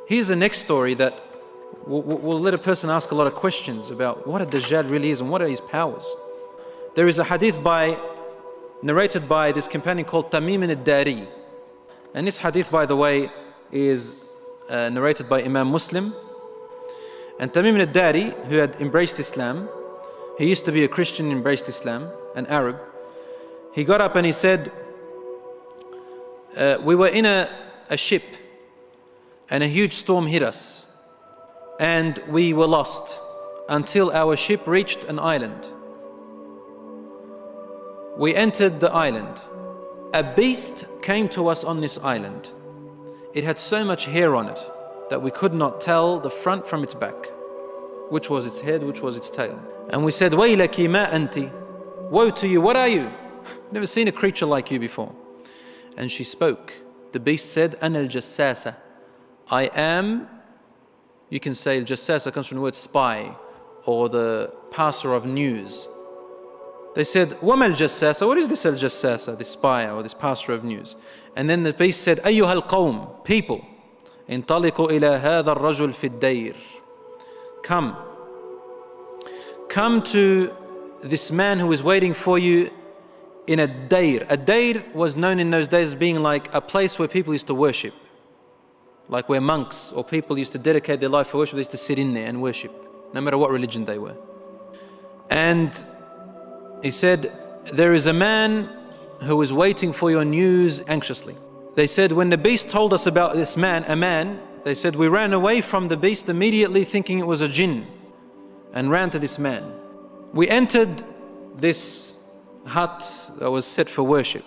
Here's the next story that will let a person ask a lot of questions about what a Dajjal really is and what are his powers. There is a hadith narrated by this companion called Tamim al-Dari. And this hadith, by the way, is narrated by Imam Muslim. And Tamim al-Dari, who had embraced Islam, he used to be a Christian, embraced Islam, an Arab. He got up and he said, we were in a ship and a huge storm hit us. And we were lost until our ship reached an island. We entered the island. A beast came to us on this island. It had so much hair on it that we could not tell the front from its back, which was its head, which was its tail. And we said, "Waylaki ma anti?" Woe to you, what are you? Never seen a creature like you before. And she spoke. The beast said, "Ana al-jassasa." I am, you can say al-jassasa comes from the word spy or the passer of news. They said, "Wama al-jassasa?" What is this al-jassasa, this spy or this passer of news? And then the beast said, "Ayyuha al-qawm," people, "Intaliqu ila hadha ar-rajul fi ad-dayr." Come to this man who is waiting for you in a dayr. A dayr was known in those days as being like a place where people used to worship. Like where monks or people used to dedicate their life for worship, they used to sit in there and worship, no matter what religion they were. And he said, there is a man who is waiting for your news anxiously. They said, when the beast told us about this man, they said, we ran away from the beast immediately thinking it was a jinn and ran to this man. We entered this hut that was set for worship.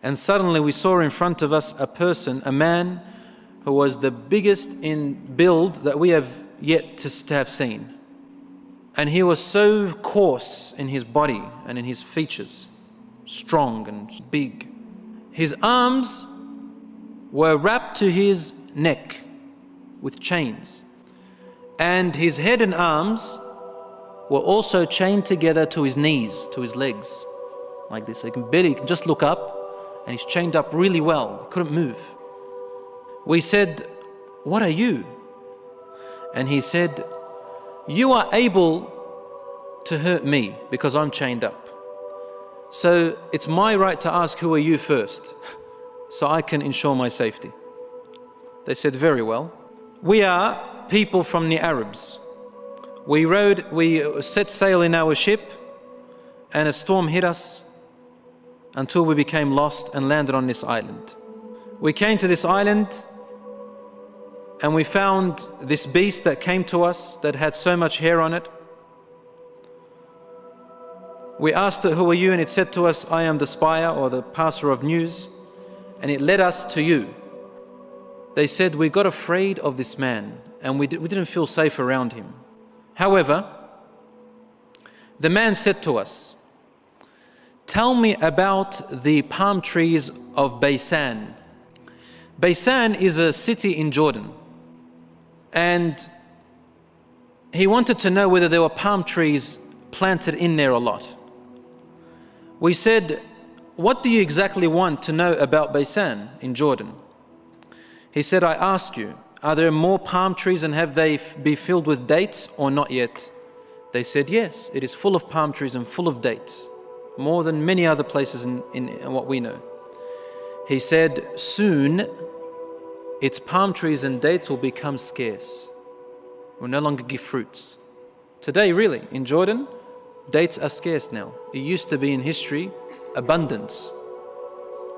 And suddenly we saw in front of us a person, a man who was the biggest in build that we have yet to have seen. And he was so coarse in his body and in his features, strong and big. His arms were wrapped to his neck with chains. And his head and arms were also chained together to his knees, to his legs, like this. So he can just look up, and he's chained up really well, he couldn't move. We said, "What are you?" And he said, "You are able to hurt me because I'm chained up. So it's my right to ask, who are you first, so I can ensure my safety." They said, "Very well. We are people from the Arabs. We set sail in our ship and a storm hit us until we became lost and landed on this island. We came to this island and we found this beast that came to us that had so much hair on it. We asked it, 'Who are you?' and it said to us, 'I am the spy or the passer of news,' and it led us to you." They said, "We got afraid of this man and we didn't feel safe around him. However, the man said to us, 'Tell me about the palm trees of Baysan.'" Baysan is a city in Jordan. And he wanted to know whether there were palm trees planted in there a lot. We said, "What do you exactly want to know about Baysan in Jordan?" He said, "I ask you, are there more palm trees and have they be filled with dates or not yet?" They said, "Yes, it is full of palm trees and full of dates, more than many other places in what we know." He said, "Soon its palm trees and dates will become scarce, will no longer give fruits." Today, really, in Jordan, dates are scarce now. It used to be in history abundance.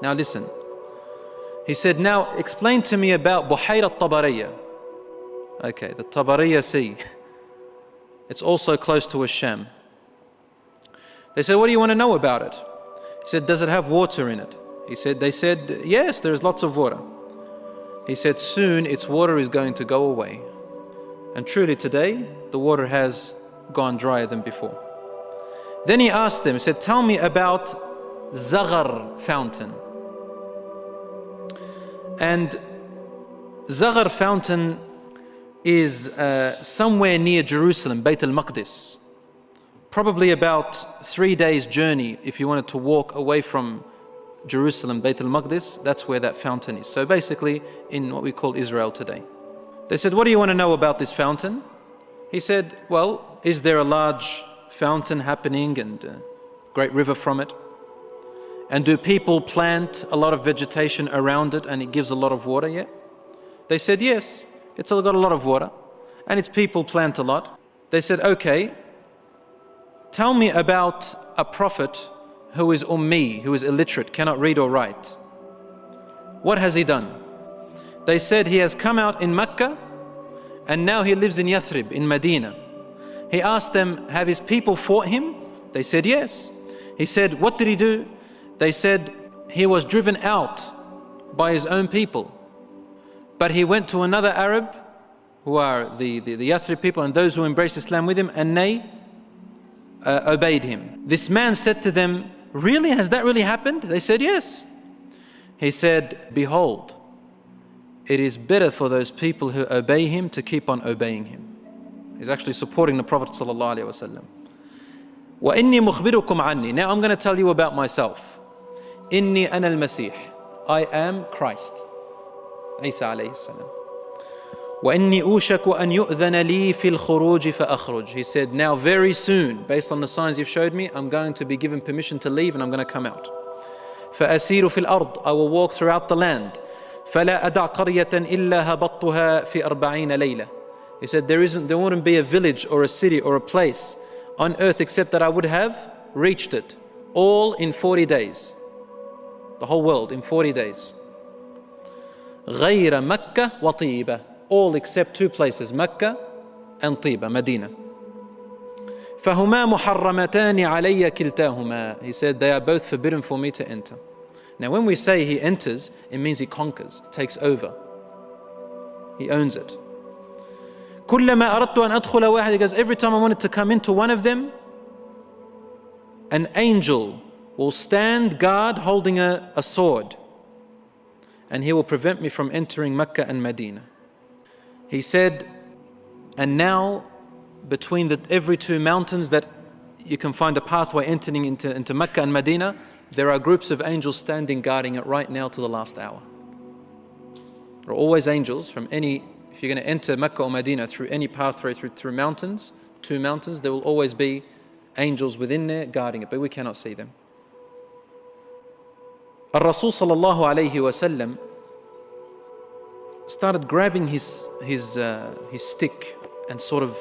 Now listen. He said, "Now explain to me about Buhayra Tabariya." Okay, the Tabariya Sea. It's also close to Sham. They said, "What do you want to know about it?" He said, "Does it have water in it?" They said, "Yes, there's lots of water." He said, "Soon its water is going to go away." And truly today, the water has gone drier than before. Then he asked them, he said, "Tell me about Zaghar fountain." And Zaghar fountain is somewhere near Jerusalem, Bayt al-Maqdis. Probably about 3 days journey if you wanted to walk away from Jerusalem, Bayt al-Maqdis, that's where that fountain is. So basically in what we call Israel today. They said, what do you want to know about this fountain? He said, well, is there a large fountain happening and a great river from it? And do people plant a lot of vegetation around it and it gives a lot of water yet? They said, yes, it's got a lot of water and its people plant a lot. They said, okay, tell me about a prophet who is ummi, who is illiterate, cannot read or write. What has he done? They said he has come out in Mecca and now he lives in Yathrib, in Medina. He asked them, have his people fought him? They said, yes. He said, what did he do? They said, he was driven out by his own people. But he went to another Arab, who are the Yathrib people and those who embraced Islam with him, and they obeyed him. This man said to them, really? Has that really happened? They said, yes. He said, behold, it is better for those people who obey him to keep on obeying him. He's actually supporting the Prophet ﷺ. وَإِنِّي مُخْبِرُكُمْ عَنِّي. Now I'm going to tell you about myself. إِنِّي أَنَا الْمَسِيحِ. I am Christ. Isa alayhi salam. وَإِنِّي أُوشَكُ أَنْ يُؤْذَنَ لِي فِي الْخُرُوجِ فَأَخْرُجْ. He said, now very soon, based on the signs you've showed me, I'm going to be given permission to leave and I'm going to come out. فَأَسِيرُ فِي الْأَرْضِ. I will walk throughout the land. فَلَا أَدَعْ قَرْيَةً إِلَّا هَبَطْتُهَا فِي 40 لَيْلَةً. He said, there wouldn't be a village or a city or a place on earth except that I would have reached it, all in 40 days. The whole world in 40 days. غَيْرَ مَكَّةَ وَطِيبَةَ. All except two places, Mecca and Tiba, Medina. فَهُمَا مُحَرَّمَتَانِ عَلَيَّ كِلْتَاهُمَا. He said, they are both forbidden for me to enter. Now when we say he enters, it means he conquers, takes over. He owns it. كُلَّمَا أَرَدْتُ أَنْ أَدْخُلَ وَاحِدٍ. He goes, every time I wanted to come into one of them, an angel will stand guard holding a sword, and he will prevent me from entering Mecca and Medina. He said, and now between every two mountains that you can find a pathway entering into Mecca and Medina, there are groups of angels standing guarding it right now to the last hour. There are always angels from any, if you're going to enter Mecca or Medina through any pathway through mountains, two mountains, there will always be angels within there guarding it, but we cannot see them. Rasul sallallahu alayhi wa sallam started grabbing his stick and sort of,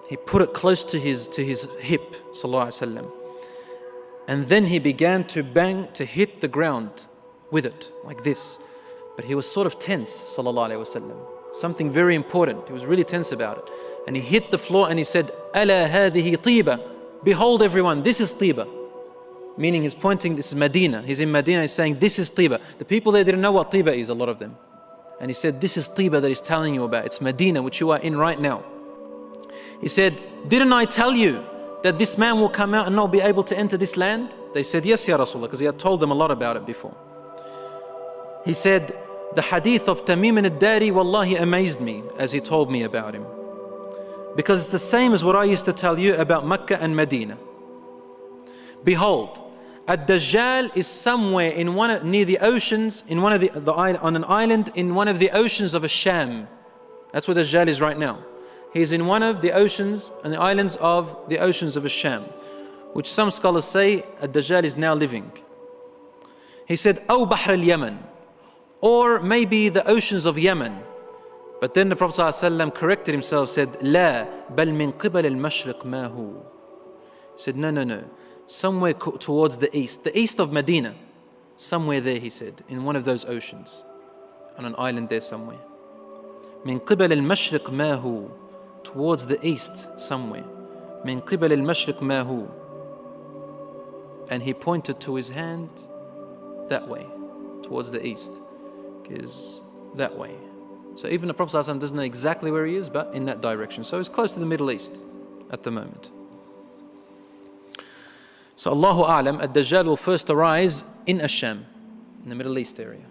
he put it close to his hip, sallallahu alayhi wa sallam. And then he began to bang, to hit the ground with it, like this. But he was sort of tense, sallallahu alayhi wa sallam. Something very important, he was really tense about it. And he hit the floor and he said, أَلَا هَذِهِ طِيبَةٌ. Behold everyone, this is Tiba. Meaning he's pointing, this is Medina. He's in Medina, he's saying, this is Tiba. The people there didn't know what Tiba is, a lot of them. And he said, this is Tiba that he's telling you about. It's Medina, which you are in right now. He said, didn't I tell you that this man will come out and not be able to enter this land? They said, yes, Ya Rasulullah, because he had told them a lot about it before. He said, the hadith of Tamim al-Dari, wallahi, amazed me as he told me about him. Because it's the same as what I used to tell you about Mecca and Medina. Behold, Dajjal is somewhere near the oceans, on an island in one of the oceans of Sham. That's where Dajjal is right now. He's in one of the oceans and the islands of the oceans of Sham, which some scholars say Dajjal is now living. He said, أو بحر اليمن, or maybe the oceans of Yemen. But then the Prophet ﷺ corrected himself, said, لا بل من قبل المشرق ما هو. He said, no. Somewhere towards the east of Medina, somewhere there, he said, in one of those oceans, on an island there somewhere. من قبل المشرق ما هو, towards the east somewhere. من قبل المشرق ما هو. And he pointed to his hand that way, towards the east, is that way. So even the Prophet ﷺ doesn't know exactly where he is, but in that direction. So he's close to the Middle East at the moment. So Allahu A'lam, Ad-Dajjal will first arise in Asham, in the Middle East area.